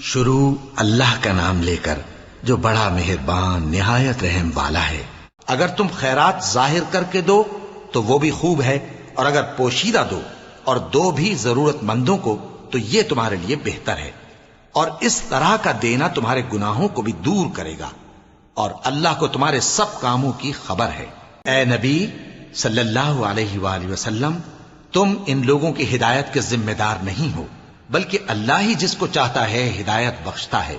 شروع اللہ کا نام لے کر جو بڑا مہربان نہایت رحم والا ہے۔ اگر تم خیرات ظاہر کر کے دو تو وہ بھی خوب ہے، اور اگر پوشیدہ دو اور دو بھی ضرورت مندوں کو تو یہ تمہارے لیے بہتر ہے، اور اس طرح کا دینا تمہارے گناہوں کو بھی دور کرے گا، اور اللہ کو تمہارے سب کاموں کی خبر ہے۔ اے نبی صلی اللہ علیہ وآلہ وسلم، تم ان لوگوں کی ہدایت کے ذمہ دار نہیں ہو، بلکہ اللہ ہی جس کو چاہتا ہے ہدایت بخشتا ہے۔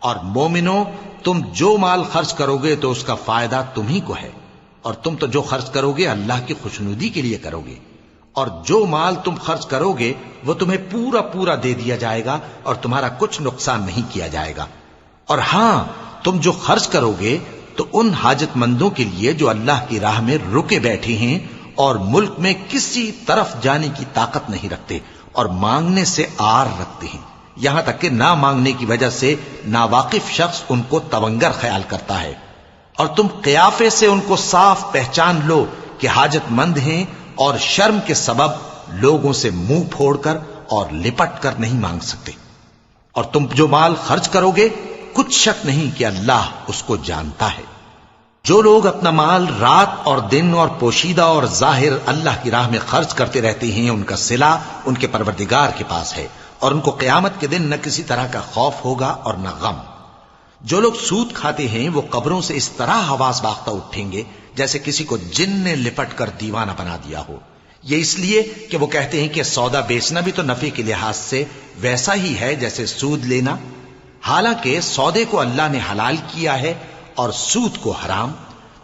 اور مومنو، تم جو مال خرچ کرو گے تو اس کا فائدہ تمہیں کو ہے، اور تم تو جو خرچ کرو گے اللہ کی خوشنودی کے لیے کرو گے، اور جو مال تم خرچ کرو گے وہ تمہیں پورا پورا دے دیا جائے گا اور تمہارا کچھ نقصان نہیں کیا جائے گا۔ اور ہاں، تم جو خرچ کرو گے تو ان حاجت مندوں کے لیے جو اللہ کی راہ میں رکے بیٹھے ہیں اور ملک میں کسی طرف جانے کی طاقت نہیں رکھتے اور مانگنے سے آر رکھتے ہیں، یہاں تک کہ نہ مانگنے کی وجہ سے ناواقف شخص ان کو تونگر خیال کرتا ہے، اور تم قیافے سے ان کو صاف پہچان لو کہ حاجت مند ہیں، اور شرم کے سبب لوگوں سے منہ پھوڑ کر اور لپٹ کر نہیں مانگ سکتے۔ اور تم جو مال خرچ کرو گے کچھ شک نہیں کہ اللہ اس کو جانتا ہے۔ جو لوگ اپنا مال رات اور دن اور پوشیدہ اور ظاہر اللہ کی راہ میں خرچ کرتے رہتے ہیں، ان کا صلہ ان کے پروردگار کے پاس ہے، اور ان کو قیامت کے دن نہ کسی طرح کا خوف ہوگا اور نہ غم۔ جو لوگ سود کھاتے ہیں وہ قبروں سے اس طرح حواس باختہ اٹھیں گے جیسے کسی کو جن نے لپٹ کر دیوانہ بنا دیا ہو، یہ اس لیے کہ وہ کہتے ہیں کہ سودا بیچنا بھی تو نفع کے لحاظ سے ویسا ہی ہے جیسے سود لینا، حالانکہ سودے کو اللہ نے حلال کیا ہے اور سود کو حرام۔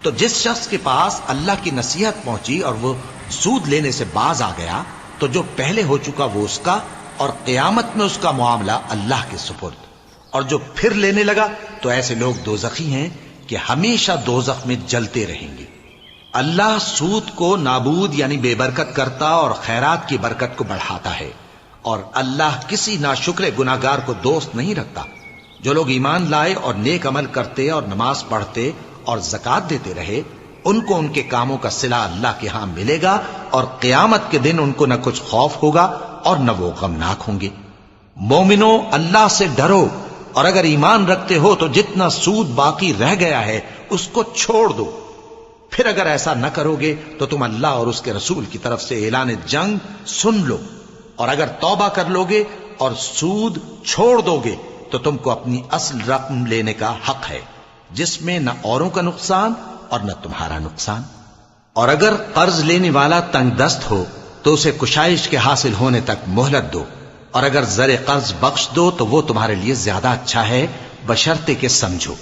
تو جس شخص کے پاس اللہ کی نصیحت پہنچی اور وہ سود لینے سے باز آ گیا تو جو پہلے ہو چکا وہ اس کا، اور قیامت میں اس کا معاملہ اللہ کے سپرد۔ اور جو پھر لینے لگا تو ایسے لوگ دوزخی ہیں کہ ہمیشہ دوزخ میں جلتے رہیں گے۔ اللہ سود کو نابود یعنی بے برکت کرتا اور خیرات کی برکت کو بڑھاتا ہے، اور اللہ کسی ناشکر گناہگار کو دوست نہیں رکھتا۔ جو لوگ ایمان لائے اور نیک عمل کرتے اور نماز پڑھتے اور زکوٰۃ دیتے رہے، ان کو ان کے کاموں کا صلہ اللہ کے ہاں ملے گا، اور قیامت کے دن ان کو نہ کچھ خوف ہوگا اور نہ وہ غمناک ہوں گے۔ مومنو، اللہ سے ڈرو، اور اگر ایمان رکھتے ہو تو جتنا سود باقی رہ گیا ہے اس کو چھوڑ دو۔ پھر اگر ایسا نہ کرو گے تو تم اللہ اور اس کے رسول کی طرف سے اعلان جنگ سن لو، اور اگر توبہ کر لو گے اور سود چھوڑ دو گے تو تم کو اپنی اصل رقم لینے کا حق ہے، جس میں نہ اوروں کا نقصان اور نہ تمہارا نقصان۔ اور اگر قرض لینے والا تنگ دست ہو تو اسے کشائش کے حاصل ہونے تک مہلت دو، اور اگر زر قرض بخش دو تو وہ تمہارے لیے زیادہ اچھا ہے، بشرطے کہ سمجھو۔